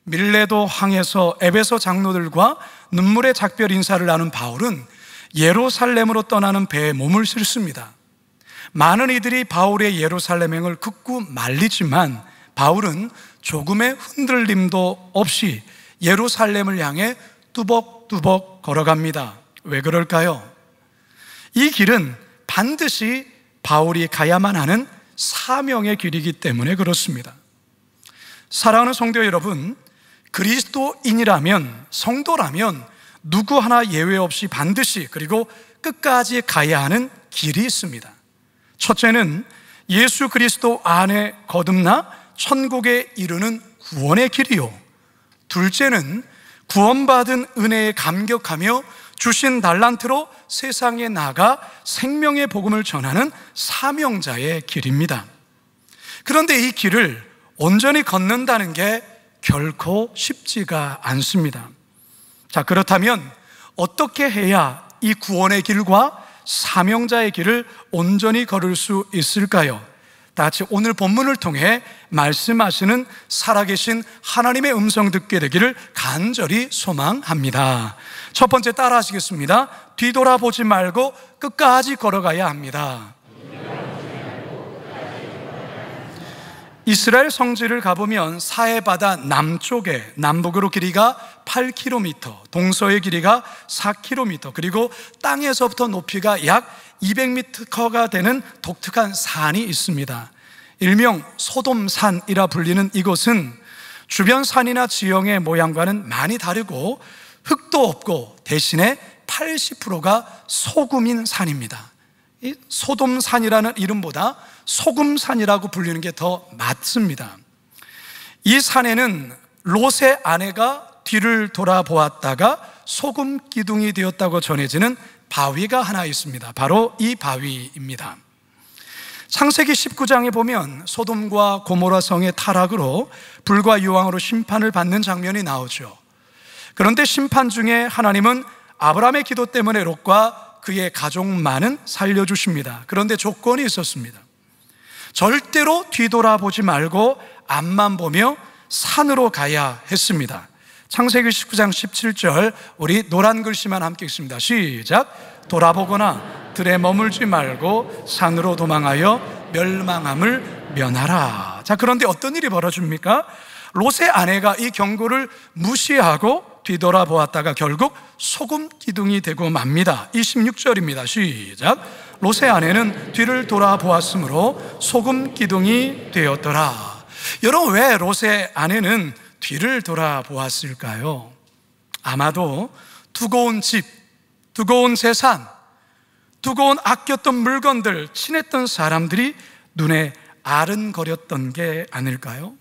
밀레도 항에서 에베소 장로들과 눈물의 작별 인사를 나눈 바울은 예루살렘으로 떠나는 배에 몸을 싣습니다. 많은 이들이 바울의 예루살렘행을 극구 말리지만 바울은 조금의 흔들림도 없이 예루살렘을 향해 뚜벅뚜벅 걸어갑니다. 왜 그럴까요? 이 길은 반드시 바울이 가야만 하는 사명의 길이기 때문에 그렇습니다. 사랑하는 성도 여러분, 그리스도인이라면, 성도라면 누구 하나 예외 없이 반드시 그리고 끝까지 가야 하는 길이 있습니다. 첫째는 예수 그리스도 안에 거듭나 천국에 이르는 구원의 길이요, 둘째는 구원받은 은혜에 감격하며 주신 달란트로 세상에 나가 생명의 복음을 전하는 사명자의 길입니다. 그런데 이 길을 온전히 걷는다는 게 결코 쉽지가 않습니다. 자, 그렇다면 어떻게 해야 이 구원의 길과 사명자의 길을 온전히 걸을 수 있을까요? 다 같이 오늘 본문을 통해 말씀하시는 살아계신 하나님의 음성 듣게 되기를 간절히 소망합니다. 첫 번째 따라 하시겠습니다. 뒤돌아보지 말고 끝까지 걸어가야 합니다. 이스라엘 성지를 가보면 사해바다 남쪽에 남북으로 길이가 8km, 동서의 길이가 4km, 그리고 땅에서부터 높이가 약 200m가 되는 독특한 산이 있습니다. 일명 소돔산이라 불리는 이곳은 주변 산이나 지형의 모양과는 많이 다르고 흙도 없고 대신에 80%가 소금인 산입니다. 이 소돔산이라는 이름보다 소금산이라고 불리는 게 더 맞습니다. 이 산에는 롯의 아내가 뒤를 돌아보았다가 소금 기둥이 되었다고 전해지는 바위가 하나 있습니다. 바로 이 바위입니다. 창세기 19장에 보면 소돔과 고모라 성의 타락으로 불과 유황으로 심판을 받는 장면이 나오죠. 그런데 심판 중에 하나님은 아브라함의 기도 때문에 롯과 그의 가족만은 살려주십니다. 그런데 조건이 있었습니다. 절대로 뒤돌아보지 말고 앞만 보며 산으로 가야 했습니다. 창세기 19장 17절, 우리 노란 글씨만 함께 읽습니다. 시작. 돌아보거나 들에 머물지 말고 산으로 도망하여 멸망함을 면하라. 자, 그런데 어떤 일이 벌어집니까? 롯의 아내가 이 경고를 무시하고 뒤돌아보았다가 결국 소금 기둥이 되고 맙니다. 이 16절입니다. 시작. 롯의 아내는 뒤를 돌아보았으므로 소금 기둥이 되었더라. 여러분, 왜 롯의 아내는 뒤를 돌아보았을까요? 아마도 두고 온 집, 두고 온 재산, 두고 온 아꼈던 물건들, 친했던 사람들이 눈에 아른거렸던 게 아닐까요?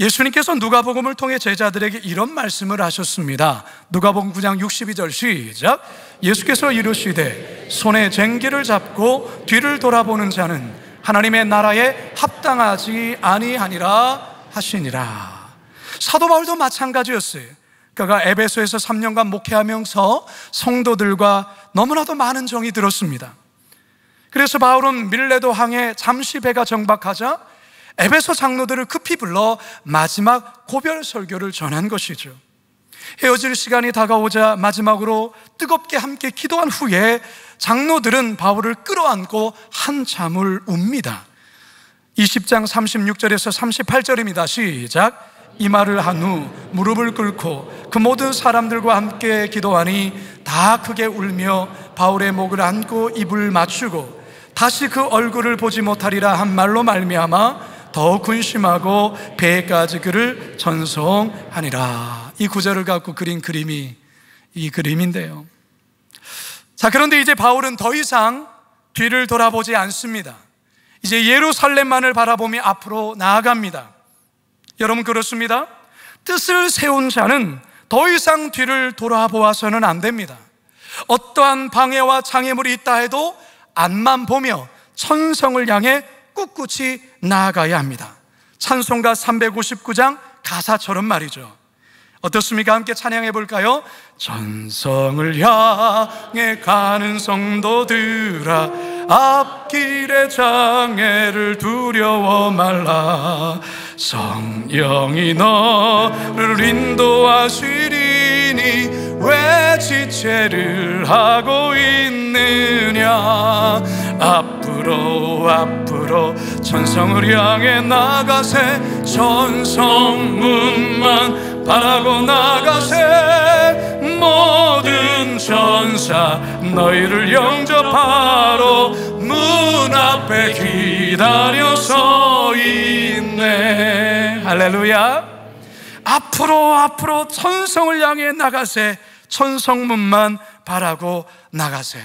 예수님께서 누가복음을 통해 제자들에게 이런 말씀을 하셨습니다. 누가복음 9장 62절 시작. 예수께서 이르시되 손에 쟁기를 잡고 뒤를 돌아보는 자는 하나님의 나라에 합당하지 아니하니라 하시니라. 사도 바울도 마찬가지였어요. 그가 에베소에서 3년간 목회하면서 성도들과 너무나도 많은 정이 들었습니다. 그래서 바울은 밀레도 항에 잠시 배가 정박하자 에베소 장로들을 급히 불러 마지막 고별 설교를 전한 것이죠. 헤어질 시간이 다가오자 마지막으로 뜨겁게 함께 기도한 후에 장로들은 바울을 끌어안고 한참을 웁니다. 20장 36절에서 38절입니다. 시작. 이 말을 한 후 무릎을 꿇고 그 모든 사람들과 함께 기도하니 다 크게 울며 바울의 목을 안고 입을 맞추고 다시 그 얼굴을 보지 못하리라 한 말로 말미암아 더 근심하고 배에까지 그를 전송하니라. 이 구절을 갖고 그린 그림이 이 그림인데요. 자, 그런데 이제 바울은 더 이상 뒤를 돌아보지 않습니다. 이제 예루살렘만을 바라보며 앞으로 나아갑니다. 여러분, 그렇습니다. 뜻을 세운 자는 더 이상 뒤를 돌아보아서는 안 됩니다. 어떠한 방해와 장애물이 있다 해도 앞만 보며 천성을 향해 꿋꿋이 나아가야 합니다. 찬송가 359장 가사처럼 말이죠. 어떻습니까? 함께 찬양해 볼까요? 천성을 향해 가는 성도들아, 앞길의 장애를 두려워 말라. 성령이 너를 인도하시리니 왜 지체를 하고 있느냐. 앞으로 천성을 향해 나가세. 천성문만 바라고 나가세. 모든 천사 너희를 영접하러 문 앞에 기다려 서 있네. 할렐루야. 앞으로 천성을 향해 나가세. 천성문만 바라고 나가세.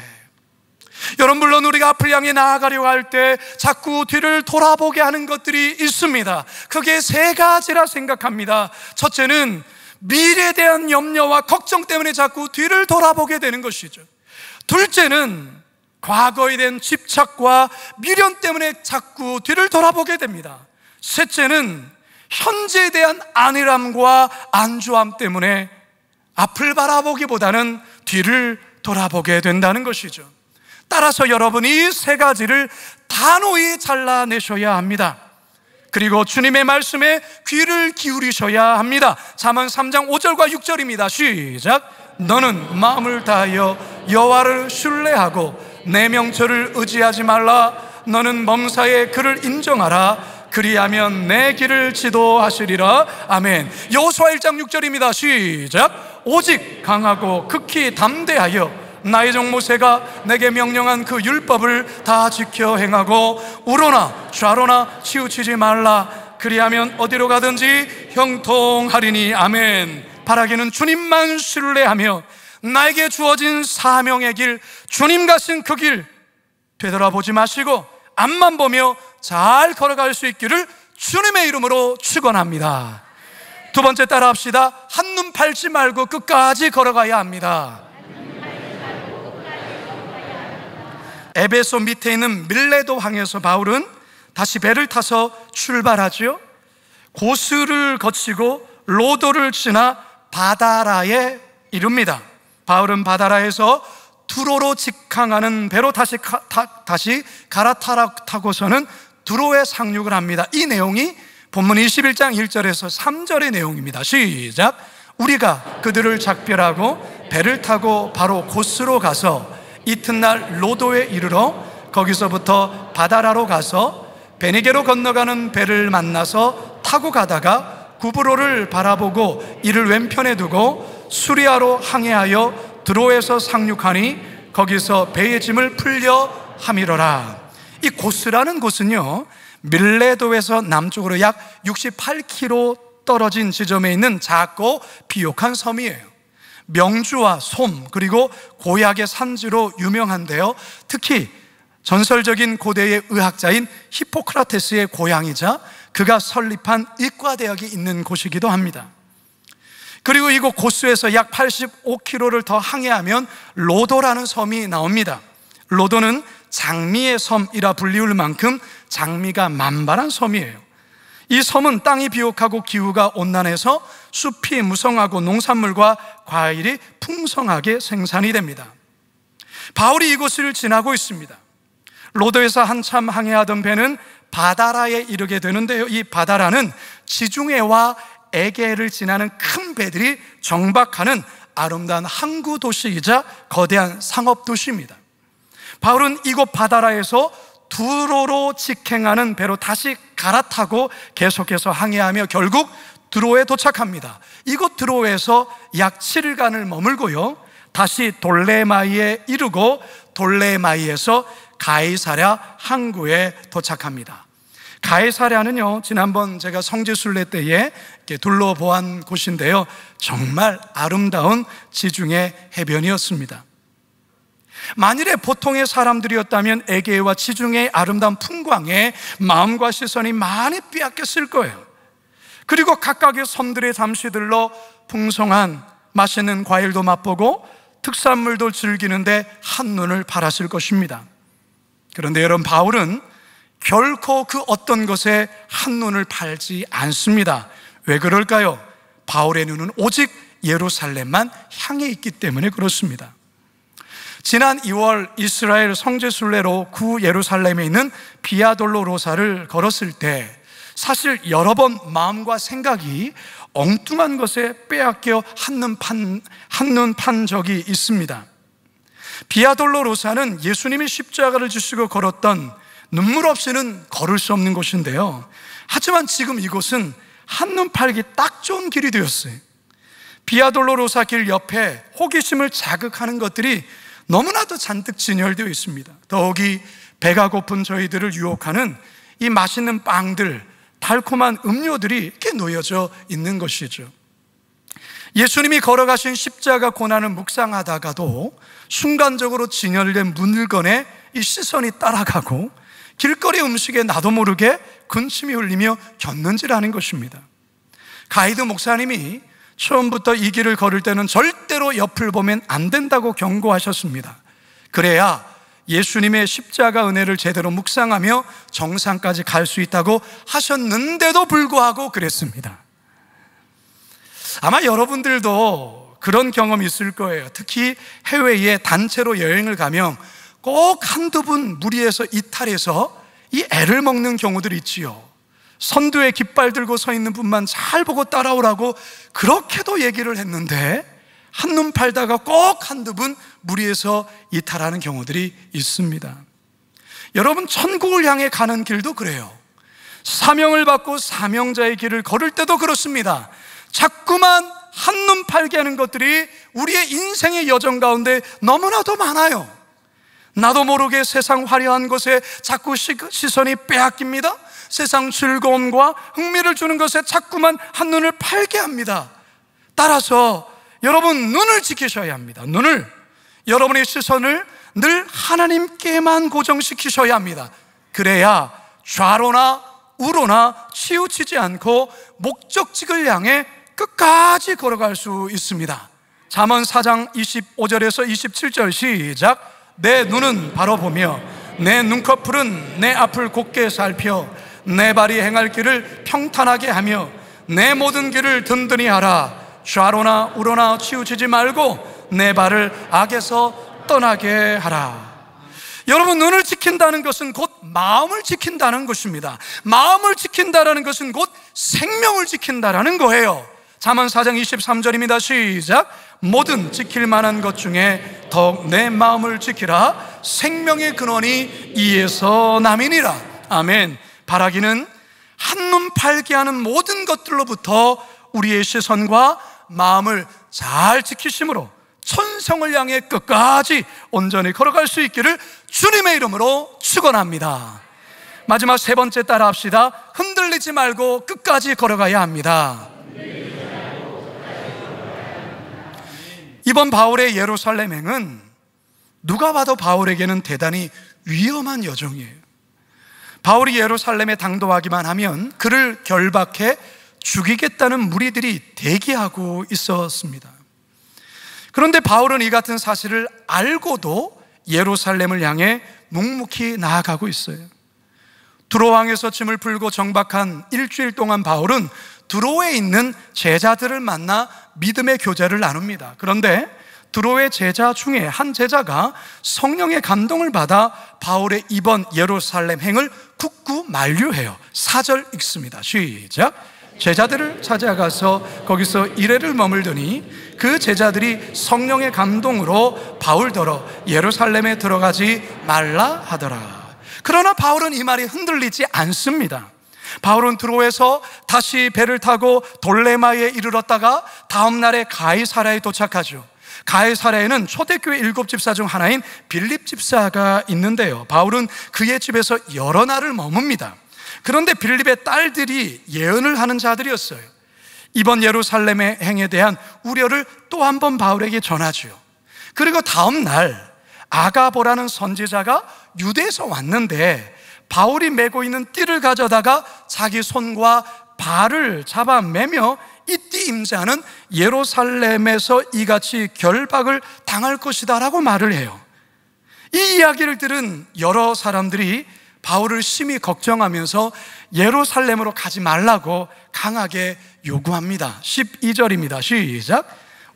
여러분, 물론 우리가 앞을 향해 나아가려고 할 때 자꾸 뒤를 돌아보게 하는 것들이 있습니다. 그게 세 가지라 생각합니다. 첫째는 미래에 대한 염려와 걱정 때문에 자꾸 뒤를 돌아보게 되는 것이죠. 둘째는 과거에 대한 집착과 미련 때문에 자꾸 뒤를 돌아보게 됩니다. 셋째는 현재에 대한 안일함과 안주함 때문에 앞을 바라보기보다는 뒤를 돌아보게 된다는 것이죠. 따라서 여러분이 이 세 가지를 단호히 잘라내셔야 합니다. 그리고 주님의 말씀에 귀를 기울이셔야 합니다. 잠언 3장 5절과 6절입니다. 시작. 너는 마음을 다하여 여호와를 신뢰하고 내 명철을 의지하지 말라. 너는 범사에 그를 인정하라. 그리하면 내 길을 지도하시리라. 아멘. 여호수아 1장 6절입니다. 시작. 오직 강하고 극히 담대하여 나의 종 모세가 내게 명령한 그 율법을 다 지켜 행하고 우로나 좌로나 치우치지 말라. 그리하면 어디로 가든지 형통하리니. 아멘. 바라기는 주님만 신뢰하며 나에게 주어진 사명의 길, 주님 가신 그 길 되돌아보지 마시고 앞만 보며 잘 걸어갈 수 있기를 주님의 이름으로 축원합니다. 두 번째 따라합시다. 한눈 팔지 말고 끝까지 걸어가야 합니다. 에베소 밑에 있는 밀레도 항에서 바울은 다시 배를 타서 출발하죠. 고스를 거치고 로도를 지나 바다라에 이릅니다. 바울은 바다라에서 두로로 직항하는 배로 다시 갈아타고서는 두로에 상륙을 합니다. 이 내용이 본문 21장 1절에서 3절의 내용입니다. 시작. 우리가 그들을 작별하고 배를 타고 바로 고스로 가서 이튿날 로도에 이르러 거기서부터 바다라로 가서 베니게로 건너가는 배를 만나서 타고 가다가 구브로를 바라보고 이를 왼편에 두고 수리아로 항해하여 드로에서 상륙하니 거기서 배의 짐을 풀려 함이러라. 이 고스라는 곳은요, 밀레도에서 남쪽으로 약 68km 떨어진 지점에 있는 작고 비옥한 섬이에요. 명주와 솜 그리고 고약의 산지로 유명한데요, 특히 전설적인 고대의 의학자인 히포크라테스의 고향이자 그가 설립한 의과대학이 있는 곳이기도 합니다. 그리고 이곳 고스에서 약 85km를 더 항해하면 로도라는 섬이 나옵니다. 로도는 장미의 섬이라 불리울 만큼 장미가 만발한 섬이에요. 이 섬은 땅이 비옥하고 기후가 온난해서 숲이 무성하고 농산물과 과일이 풍성하게 생산이 됩니다. 바울이 이곳을 지나고 있습니다. 로도에서 한참 항해하던 배는 바다라에 이르게 되는데요, 이 바다라는 지중해와 에게를 지나는 큰 배들이 정박하는 아름다운 항구 도시이자 거대한 상업 도시입니다. 바울은 이곳 바다라에서 두로로 직행하는 배로 다시 갈아타고 계속해서 항해하며 결국 드로에 도착합니다. 이곳 드로에서 약 7일간을 머물고요, 다시 돌레마이에 이르고 돌레마이에서 가이사랴 항구에 도착합니다. 가이사랴는요, 지난번 제가 성지순례 때에 둘러보한 곳인데요, 정말 아름다운 지중해 해변이었습니다. 만일에 보통의 사람들이었다면 에게와 지중해의 아름다운 풍광에 마음과 시선이 많이 빼앗겼을 거예요. 그리고 각각의 섬들에 잠시 들러 풍성한 맛있는 과일도 맛보고 특산물도 즐기는데 한눈을 팔았을 것입니다. 그런데 여러분, 바울은 결코 그 어떤 것에 한눈을 팔지 않습니다. 왜 그럴까요? 바울의 눈은 오직 예루살렘만 향해 있기 때문에 그렇습니다. 지난 2월 이스라엘 성지순례로 구 예루살렘에 있는 비아돌로로사를 걸었을 때 사실 여러 번 마음과 생각이 엉뚱한 것에 빼앗겨 한눈 판 적이 있습니다. 비아 돌로로사는 예수님이 십자가를 지시고 걸었던 눈물 없이는 걸을 수 없는 곳인데요, 하지만 지금 이곳은 한눈 팔기 딱 좋은 길이 되었어요. 비아 돌로로사 길 옆에 호기심을 자극하는 것들이 너무나도 잔뜩 진열되어 있습니다. 더욱이 배가 고픈 저희들을 유혹하는 이 맛있는 빵들, 달콤한 음료들이 이렇게 놓여져 있는 것이죠. 예수님이 걸어가신 십자가 고난을 묵상하다가도 순간적으로 진열된 물건에 이 시선이 따라가고 길거리 음식에 나도 모르게 군침이 흘리며 곁눈질하는 것입니다. 가이드 목사님이 처음부터 이 길을 걸을 때는 절대로 옆을 보면 안 된다고 경고하셨습니다. 그래야 예수님의 십자가 은혜를 제대로 묵상하며 정상까지 갈 수 있다고 하셨는데도 불구하고 그랬습니다. 아마 여러분들도 그런 경험이 있을 거예요. 특히 해외에 단체로 여행을 가면 꼭 한두 분 무리해서 이탈해서 이 애를 먹는 경우들이 있지요. 선두에 깃발 들고 서 있는 분만 잘 보고 따라오라고 그렇게도 얘기를 했는데 한눈 팔다가 꼭 한두 분 무리해서 이탈하는 경우들이 있습니다. 여러분, 천국을 향해 가는 길도 그래요. 사명을 받고 사명자의 길을 걸을 때도 그렇습니다. 자꾸만 한눈 팔게 하는 것들이 우리의 인생의 여정 가운데 너무나도 많아요. 나도 모르게 세상 화려한 것에 자꾸 시선이 빼앗깁니다. 세상 즐거움과 흥미를 주는 것에 자꾸만 한눈을 팔게 합니다. 따라서 여러분, 눈을 지키셔야 합니다. 여러분의 시선을 늘 하나님께만 고정시키셔야 합니다. 그래야 좌로나 우로나 치우치지 않고 목적지를 향해 끝까지 걸어갈 수 있습니다. 잠언 4장 25절에서 27절 시작. 내 눈은 바로 보며 내 눈꺼풀은 내 앞을 곧게 살펴 내 발이 행할 길을 평탄하게 하며 내 모든 길을 든든히 하라. 좌로나 우로나 치우치지 말고 내 발을 악에서 떠나게 하라. 여러분, 눈을 지킨다는 것은 곧 마음을 지킨다는 것입니다. 마음을 지킨다는 것은 곧 생명을 지킨다는 거예요. 잠언 4장 23절입니다. 시작. 모든 지킬 만한 것 중에 더욱 내 마음을 지키라. 생명의 근원이 이에서 남이니라. 아멘. 바라기는 한눈 팔게 하는 모든 것들로부터 우리의 시선과 마음을 잘 지키심으로 천성을 향해 끝까지 온전히 걸어갈 수 있기를 주님의 이름으로 축원합니다. 마지막 세 번째 따라 합시다. 흔들리지 말고 끝까지 걸어가야 합니다. 이번 바울의 예루살렘행은 누가 봐도 바울에게는 대단히 위험한 여정이에요. 바울이 예루살렘에 당도하기만 하면 그를 결박해 죽이겠다는 무리들이 대기하고 있었습니다. 그런데 바울은 이 같은 사실을 알고도 예루살렘을 향해 묵묵히 나아가고 있어요. 두로왕에서 짐을 풀고 정박한 일주일 동안 바울은 두로에 있는 제자들을 만나 믿음의 교제를 나눕니다. 그런데 두로의 제자 중에 한 제자가 성령의 감동을 받아 바울의 이번 예루살렘 행을 굳고 만류해요. 4절 읽습니다. 시작. 제자들을 찾아가서 거기서 이래를 머물더니 그 제자들이 성령의 감동으로 바울더러 예루살렘에 들어가지 말라 하더라. 그러나 바울은 이 말이 흔들리지 않습니다. 바울은 두로에서 다시 배를 타고 돌레마에 이르렀다가 다음 날에 가이사랴에 도착하죠. 가이사랴에는 초대교회 7집사 중 하나인 빌립 집사가 있는데요, 바울은 그의 집에서 여러 날을 머뭅니다. 그런데 빌립의 딸들이 예언을 하는 자들이었어요. 이번 예루살렘의 행에 대한 우려를 또 한 번 바울에게 전하죠. 그리고 다음 날 아가보라는 선지자가 유대에서 왔는데 바울이 메고 있는 띠를 가져다가 자기 손과 발을 잡아 매며 이 띠 임자는 예루살렘에서 이같이 결박을 당할 것이다 라고 말을 해요. 이 이야기를 들은 여러 사람들이 바울을 심히 걱정하면서 예루살렘으로 가지 말라고 강하게 요구합니다. 12절입니다. 시작.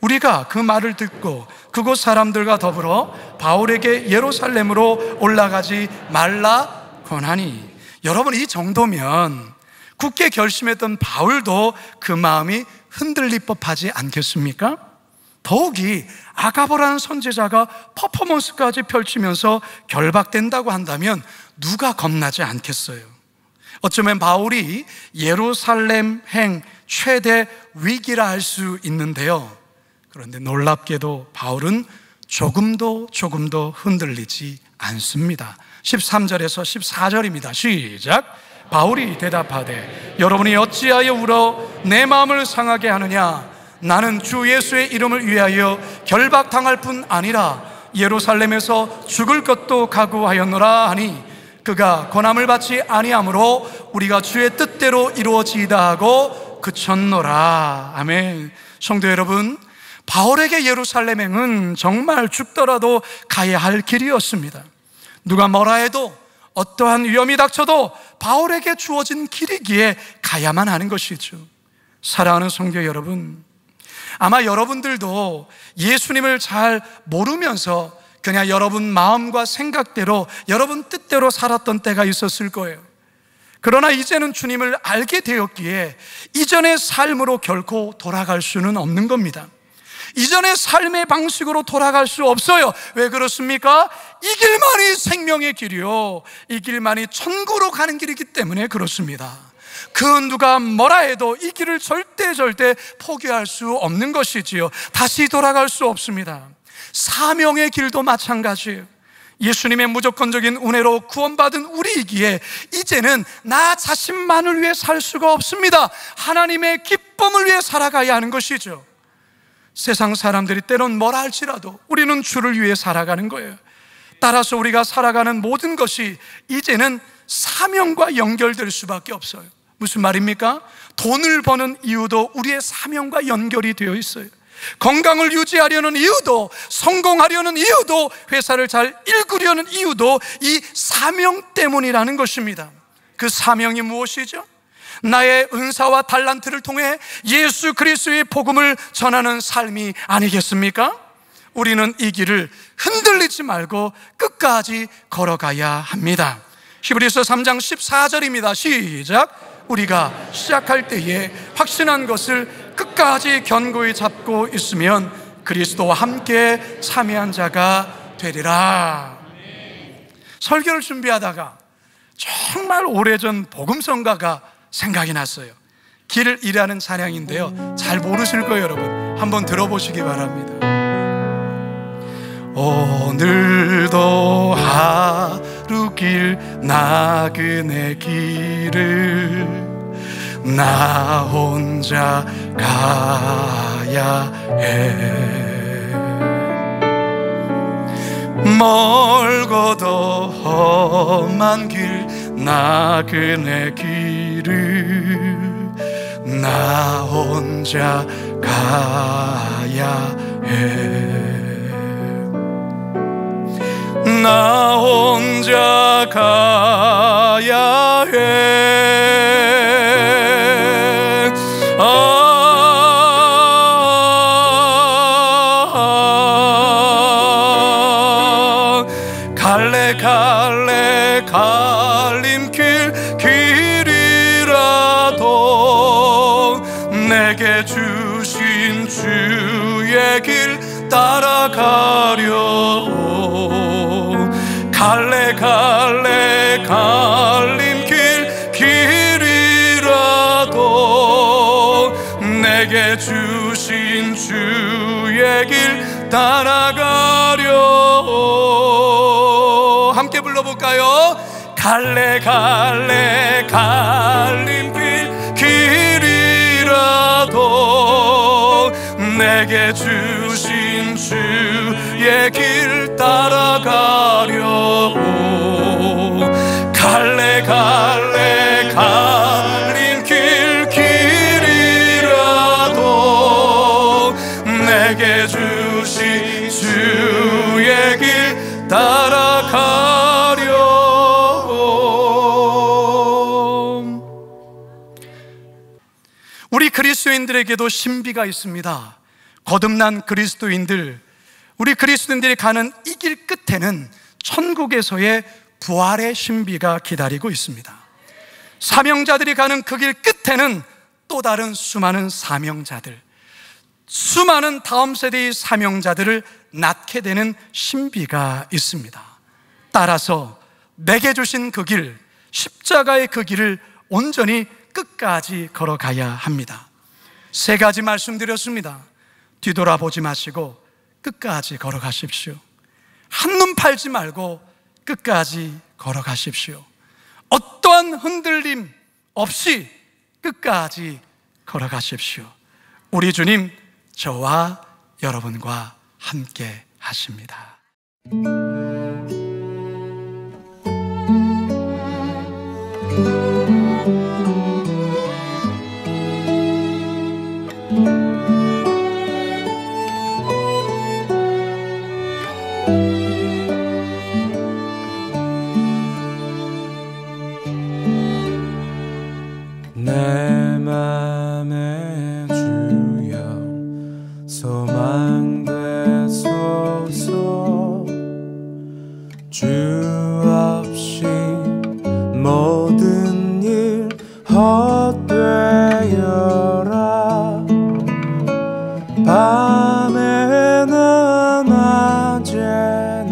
우리가 그 말을 듣고 그곳 사람들과 더불어 바울에게 예루살렘으로 올라가지 말라 권하니. 여러분, 이 정도면 굳게 결심했던 바울도 그 마음이 흔들릴 법하지 않겠습니까? 더욱이 아가보라는 선지자가 퍼포먼스까지 펼치면서 결박된다고 한다면 누가 겁나지 않겠어요? 어쩌면 바울이 예루살렘행 최대 위기라 할 수 있는데요, 그런데 놀랍게도 바울은 조금도 흔들리지 않습니다. 13절에서 14절입니다. 시작. 바울이 대답하되 여러분이 어찌하여 울어 내 마음을 상하게 하느냐? 나는 주 예수의 이름을 위하여 결박당할 뿐 아니라 예루살렘에서 죽을 것도 각오하였노라 하니 그가 권함을 받지 아니하므로 우리가 주의 뜻대로 이루어지이다 하고 그쳤노라. 아멘. 성도 여러분, 바울에게 예루살렘행은 정말 죽더라도 가야 할 길이었습니다. 누가 뭐라 해도, 어떠한 위험이 닥쳐도 바울에게 주어진 길이기에 가야만 하는 것이죠. 사랑하는 성도 여러분, 아마 여러분들도 예수님을 잘 모르면서 그냥 여러분 마음과 생각대로, 여러분 뜻대로 살았던 때가 있었을 거예요. 그러나 이제는 주님을 알게 되었기에 이전의 삶으로 결코 돌아갈 수는 없는 겁니다. 이전의 삶의 방식으로 돌아갈 수 없어요. 왜 그렇습니까? 이 길만이 생명의 길이요, 이 길만이 천국으로 가는 길이기 때문에 그렇습니다. 그 누가 뭐라 해도 이 길을 절대 포기할 수 없는 것이지요. 다시 돌아갈 수 없습니다. 사명의 길도 마찬가지예요. 예수님의 무조건적인 은혜로 구원받은 우리이기에 이제는 나 자신만을 위해 살 수가 없습니다. 하나님의 기쁨을 위해 살아가야 하는 것이죠. 세상 사람들이 때론 뭐라 할지라도 우리는 주를 위해 살아가는 거예요. 따라서 우리가 살아가는 모든 것이 이제는 사명과 연결될 수밖에 없어요. 무슨 말입니까? 돈을 버는 이유도 우리의 사명과 연결이 되어 있어요. 건강을 유지하려는 이유도, 성공하려는 이유도, 회사를 잘 일구려는 이유도 이 사명 때문이라는 것입니다. 그 사명이 무엇이죠? 나의 은사와 달란트를 통해 예수 그리스도의 복음을 전하는 삶이 아니겠습니까? 우리는 이 길을 흔들리지 말고 끝까지 걸어가야 합니다. 히브리서 3장 14절입니다. 시작. 우리가 시작할 때에 확신한 것을 끝까지 견고히 잡고 있으면 그리스도와 함께 참여한 자가 되리라. 설교를 준비하다가 정말 오래전 복음성가가 생각이 났어요. 길을 잃어가는 찬양인데요, 잘 모르실 거예요. 여러분 한번 들어보시기 바랍니다. 오늘도 하루 길 나그네 길을 나 혼자 가야 해. 멀고도 험한 길 나그네 길을 나 혼자 가야 해. 나 혼자 가야 해. 갈래 갈림길 길이라도 내게 주신 주의 길 따라가려. 갈래 갈림길 길이라도 내게 주신 주의 길 따라가려. 함께 불러볼까요? 갈래 갈림길 길이라도 내게 주신 주의 길 따라가려고. 갈래 갈림길 길이라도 내게 주신 주의 길 따라가려고. 우리 그리스도인들에게도 신비가 있습니다. 거듭난 그리스도인들, 우리 그리스도인들이 가는 이 길 끝에는 천국에서의 부활의 신비가 기다리고 있습니다. 사명자들이 가는 그 길 끝에는 또 다른 수많은 사명자들, 수많은 다음 세대의 사명자들을 낳게 되는 신비가 있습니다. 따라서 내게 주신 그 길, 십자가의 그 길을 온전히 끝까지 걸어가야 합니다. 3가지 말씀드렸습니다. 뒤돌아보지 마시고 끝까지 걸어가십시오. 한눈 팔지 말고 끝까지 걸어가십시오. 어떠한 흔들림 없이 끝까지 걸어가십시오. 우리 주님, 저와 여러분과 함께 하십니다. 내 맘에 주여 소망 되소서. 주 없이 모든 일 헛되어라. 밤에나 낮에나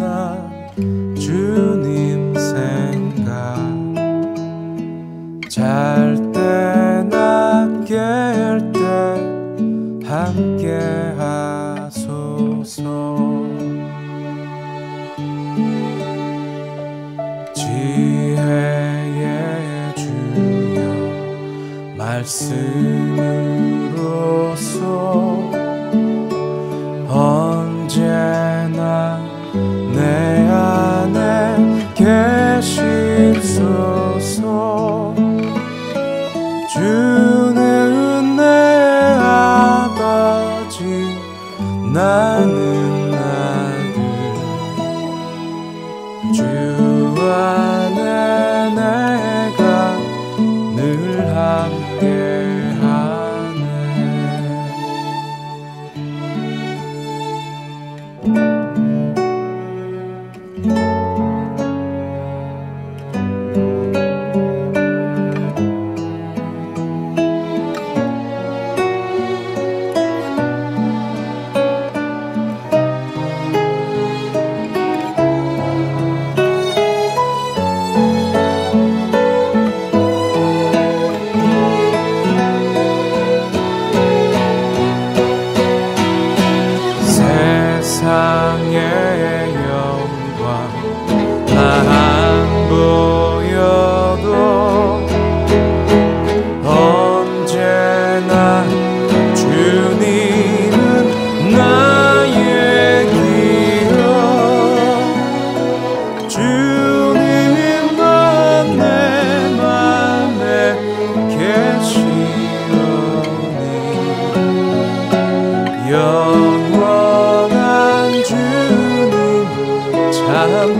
주님 생각, 잘 때나 깰 때 함께 하소서. 지혜의 주여 말씀으로써 언제나 내 안에 계시소서. 주는 내 아버지, 나는 아들. 주 안에 내가 늘 함께하네. 세상의 영광 나 안 보여도 언제나 주님은 나의 길이여. 주님만 내 맘에 계시오니 영원한 주님 참